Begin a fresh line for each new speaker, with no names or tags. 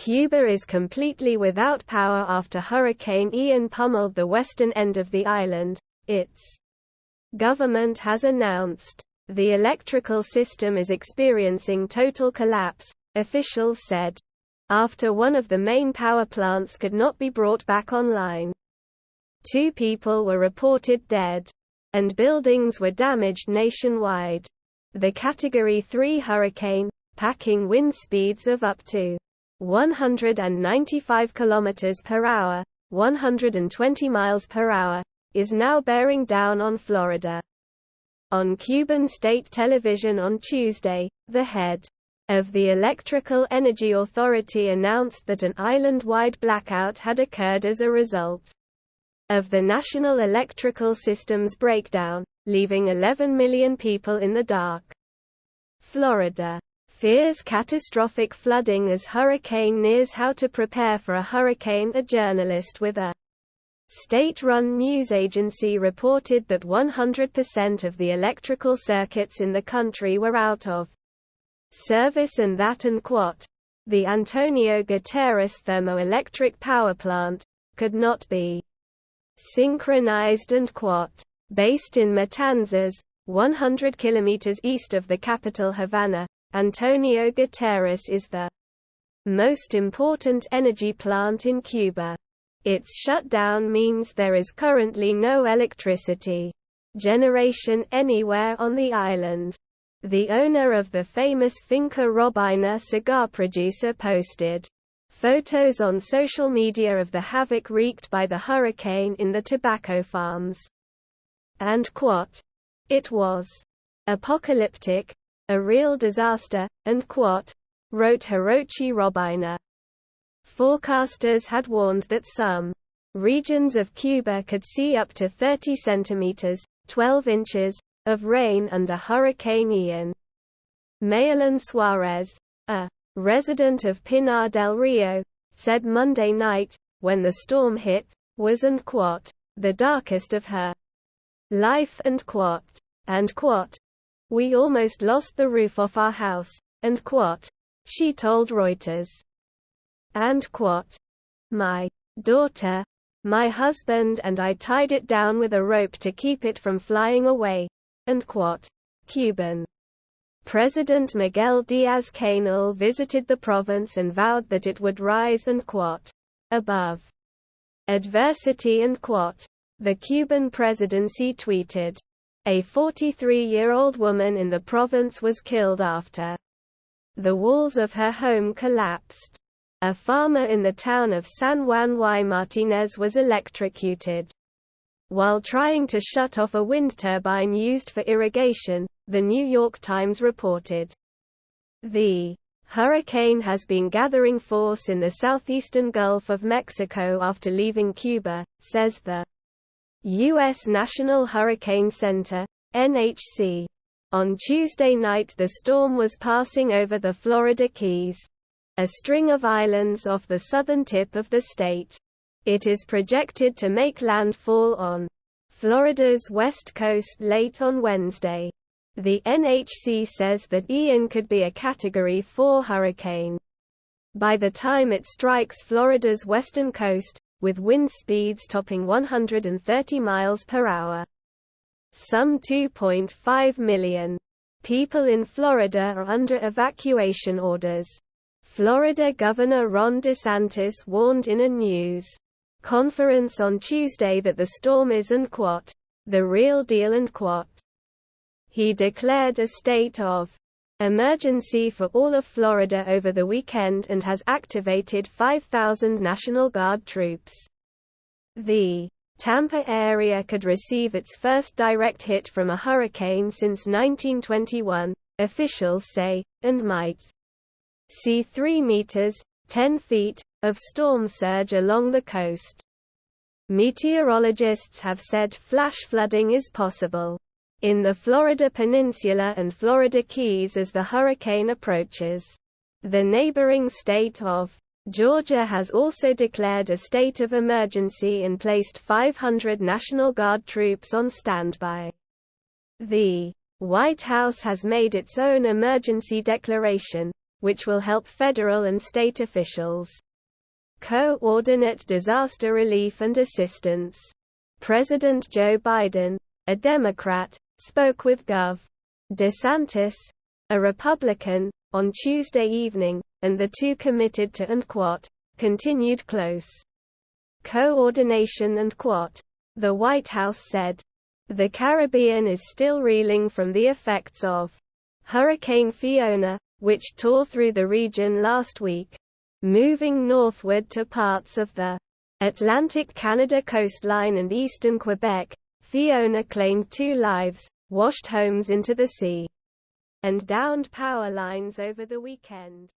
Cuba is completely without power after Hurricane Ian pummeled the western end of the island, its government has announced. The electrical system is experiencing total collapse, officials said, after one of the main power plants could not be brought back online. 2 people were reported dead, and buildings were damaged nationwide. The Category 3 hurricane, packing wind speeds of up to 195 km per hour, 120 miles per hour, is now bearing down on Florida. On Cuban state television on Tuesday, the head of the Electrical Energy Authority announced that an island-wide blackout had occurred as a result of the national electrical system's breakdown, leaving 11 million people in the dark. Florida fears catastrophic flooding as hurricane nears. How to prepare for a hurricane. A journalist with a state-run news agency reported that 100% of the electrical circuits in the country were out of service and that the Antonio Guterres thermoelectric power plant could not be synchronized and based in Matanzas, 100 kilometers east of the capital Havana. Antonio Guterres is the most important energy plant in Cuba. Its shutdown means there is currently no electricity generation anywhere on the island. The owner of the famous Finca Robina cigar producer posted photos on social media of the havoc wreaked by the hurricane in the tobacco farms. And "It was apocalyptic, a real disaster," and wrote Hirochi Robina. Forecasters had warned that some regions of Cuba could see up to 30 centimeters, 12 inches, of rain under Hurricane Ian. Mayalyn Suarez, a resident of Pinar del Rio, said Monday night, when the storm hit, was the darkest of her life and "We almost lost the roof off our house," and she told Reuters. And "My daughter, my husband and I tied it down with a rope to keep it from flying away," and Cuban President Miguel Díaz-Canel visited the province and vowed that it would rise and above adversity and the Cuban presidency tweeted, "A 43-year-old woman in the province was killed after the walls of her home collapsed. A farmer in the town of San Juan y Martinez was electrocuted while trying to shut off a wind turbine used for irrigation," The New York Times reported. The hurricane has been gathering force in the southeastern Gulf of Mexico after leaving Cuba, says the U.S. National Hurricane Center, NHC. On Tuesday night the storm was passing over the Florida Keys, a string of islands off the southern tip of the state. It is projected to make landfall on Florida's west coast late on Wednesday. The NHC says that Ian could be a Category 4 hurricane by the time it strikes Florida's western coast, with wind speeds topping 130 miles per hour. Some 2.5 million people in Florida are under evacuation orders. Florida Governor Ron DeSantis warned in a news conference on Tuesday that the storm isn't the real deal and he declared a state of emergency for all of Florida over the weekend and has activated 5,000 National Guard troops. The Tampa area could receive its first direct hit from a hurricane since 1921, officials say, and might see 3 meters (10 feet) of storm surge along the coast. Meteorologists have said flash flooding is possible in the Florida Peninsula and Florida Keys as the hurricane approaches. The neighboring state of Georgia has also declared a state of emergency and placed 500 National Guard troops on standby. The White House has made its own emergency declaration, which will help federal and state officials coordinate disaster relief and assistance. President Joe Biden, a Democrat, spoke with Gov. DeSantis, a Republican, on Tuesday evening, and the two committed to and continued close coordination and the White House said. The Caribbean is still reeling from the effects of Hurricane Fiona, which tore through the region last week. Moving northward to parts of the Atlantic Canada coastline and eastern Quebec, Fiona claimed 2 lives, washed homes into the sea, and downed power lines over the weekend.